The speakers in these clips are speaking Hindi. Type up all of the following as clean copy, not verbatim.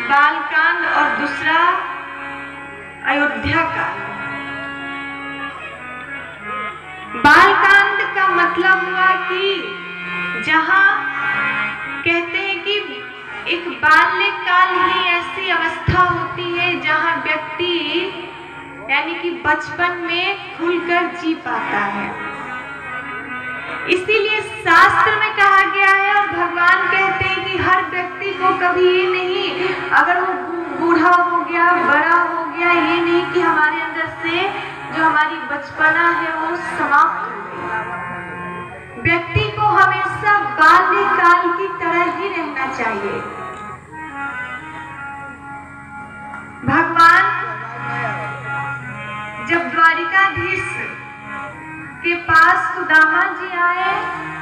बालकांड और दूसरा अयोध्या कांड। बालकांड का मतलब हुआ कि जहां कहते हैं कि एक बाल्यकाल ही ऐसी अवस्था होती है जहां व्यक्ति यानी कि बचपन में खुलकर जी पाता है। इसीलिए शास्त्र में कहा गया है और भगवान कहते हैं कि हर व्यक्ति को कभी ये नहीं, अगर वो बूढ़ा हो गया, बड़ा हो गया, ये नहीं कि हमारे अंदर से जो हमारी बचपना है वो समाप्त हो गई। व्यक्ति को हमेशा बाल्यकाल की तरह ही रहना चाहिए। भगवान जब द्वारिकाधीश के पास सुदामा जी आए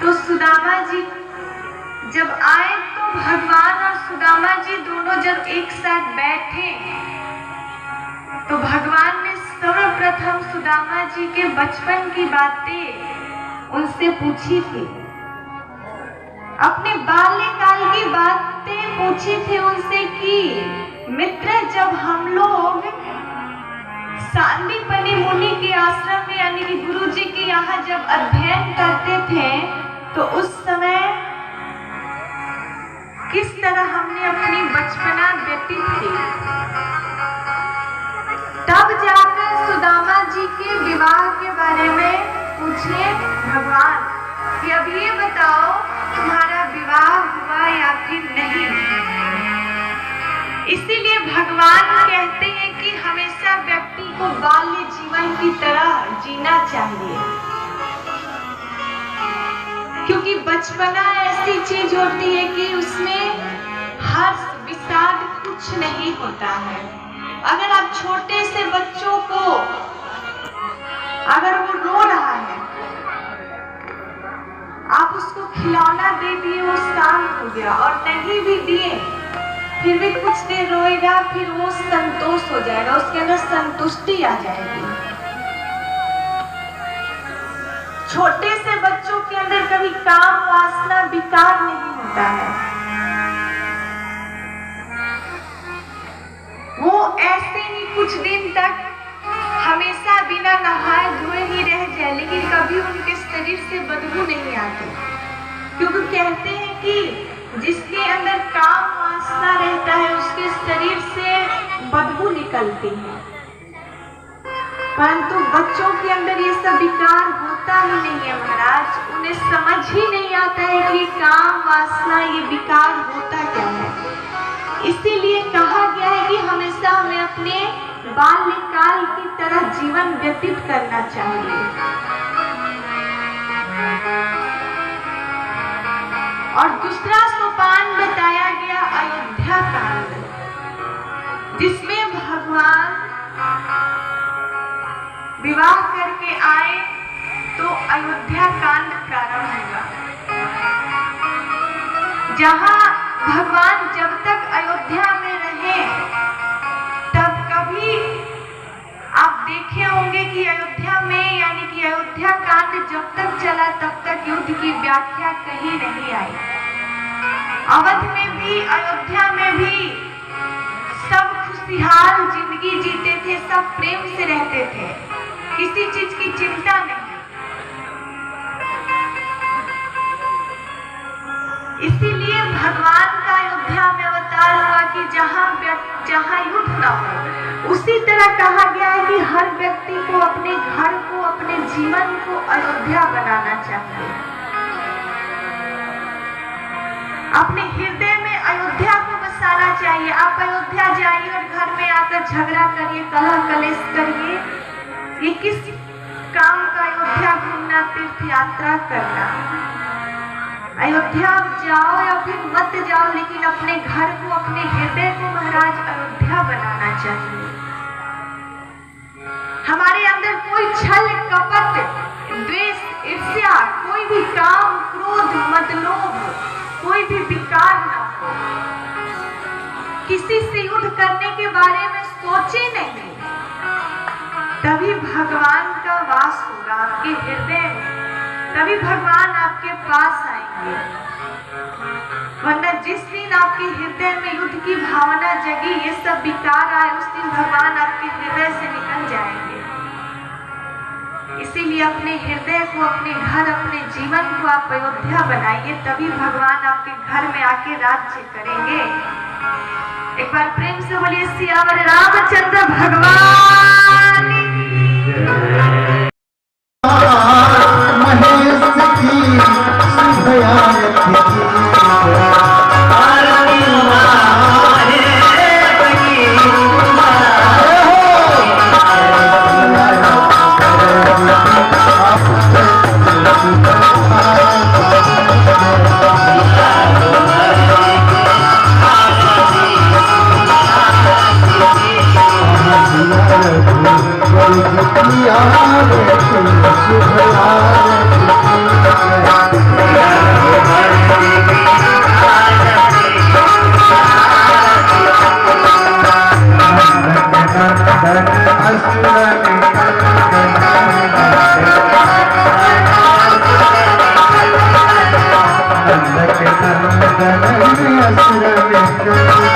तो सुदामा जी जब आए तो भगवान और सुदामा जी दोनों जब एक साथ बैठे तो भगवान ने सर्वप्रथम सुदामा जी के बचपन की बातें उनसे पूछी थी, अपने बाल्यकाल की बातें पूछी थी उनसे कि मित्र, जब हम लोग सांदीपनि मुनि के आश्रम में यानी कि गुरु जी के यहाँ जब अध्ययन करते थे तो उस समय किस तरह हमने अपनी बचपना व्यतीत की। तब जाकर सुदामा जी के विवाह के बारे में पूछे भगवान कि अब ये बताओ तुम्हारा विवाह हुआ या फिर नहीं। इसीलिए भगवान कहते हैं कि हमेशा व्यक्ति को बाल्य जीवन की तरह जीना चाहिए, क्योंकि बचपना ऐसी चीज होती है कि उसमें हर्ष विषाद कुछ नहीं होता है। अगर आप छोटे से बच्चों को अगर वो रो रहा है, आप उसको खिलौना दे दिए, वो शांत हो गया, और नहीं भी दिए फिर भी कुछ देर रोएगा, फिर वो संतोष हो जाएगा, उसके अंदर संतुष्टि आ जाएगी। छोटे से बच्चों के अंदर कभी काम वासना विकार नहीं होता है। वो ऐसे ही कुछ दिन तक हमेशा बिना नहाए धोए ही रह जाए, लेकिन कभी उनके शरीर से बदबू नहीं आती, क्योंकि कहते हैं कि जिसके अंदर काम वासना रहता है उसके शरीर से बदबू निकलती है, परंतु बच्चों के अंदर ये सब विकार होता ही नहीं है महाराज। उन्हें समझ ही नहीं आता है कि काम वासना ये विकार होता क्या है। इसीलिए कहा गया है कि हमेशा हमें अपने बाल्यकाल की तरह जीवन व्यतीत करना चाहिए। और दूसरा सोपान बताया गया अयोध्या कांड, जिसमें भगवान विवाह करके आए तो अयोध्या कांड प्रारंभ हुआ, जहां भगवान जब तक अयोध्या में रहे तब कभी आप देखे होंगे कि अयोध्या में यानी कि अयोध्या कांड जब तक चला तब तक युद्ध की व्याख्या कहीं नहीं आई। अवध में भी अयोध्या में भी सब खुशहाल जिंदगी जीते थे, सब प्रेम से रहते थे, किसी चीज की चिंता नहीं। इसीलिए भगवान का अयोध्या में अवतार हुआ कि जहां युद्ध न हो। उसी तरह कहा गया है कि हर व्यक्ति को अपने घर को, अपने जीवन को अयोध्या बनाना चाहिए। अपने हृदय में अयोध्या को बसाना चाहिए। आप अयोध्या जाइए और घर में आकर झगड़ा करिए, कलह कलेश करिए, ये किस काम का अयोध्या घूमना, तीर्थ यात्रा करना। अयोध्या जाओ या फिर मत जाओ, लेकिन अपने घर को, अपने हृदय को महाराज अयोध्या बनाना चाहिए। हमारे अंदर कोई छल कपट, द्वेष, ईर्ष्या, कोई भी काम, क्रोध, मतलोभ, कोई भी विकार ना हो। किसी से युद्ध करने के बारे में सोचे नहीं, तभी भगवान का वास होगा आपके हृदय में, तभी भगवान आपके पास आएंगे। वरना जिस दिन आपके हृदय में युद्ध की भावना जगी, ये सब विकार आए, उस दिन भगवान आपके हृदय से निकल जाएंगे। इसीलिए अपने हृदय को, अपने घर, अपने जीवन को आप अयोध्या बनाइए, तभी भगवान आपके घर में आके राज्य करेंगे। एक बार प्रेम से बोलिए सियावर रामचंद्र भगवान महेश की असुर में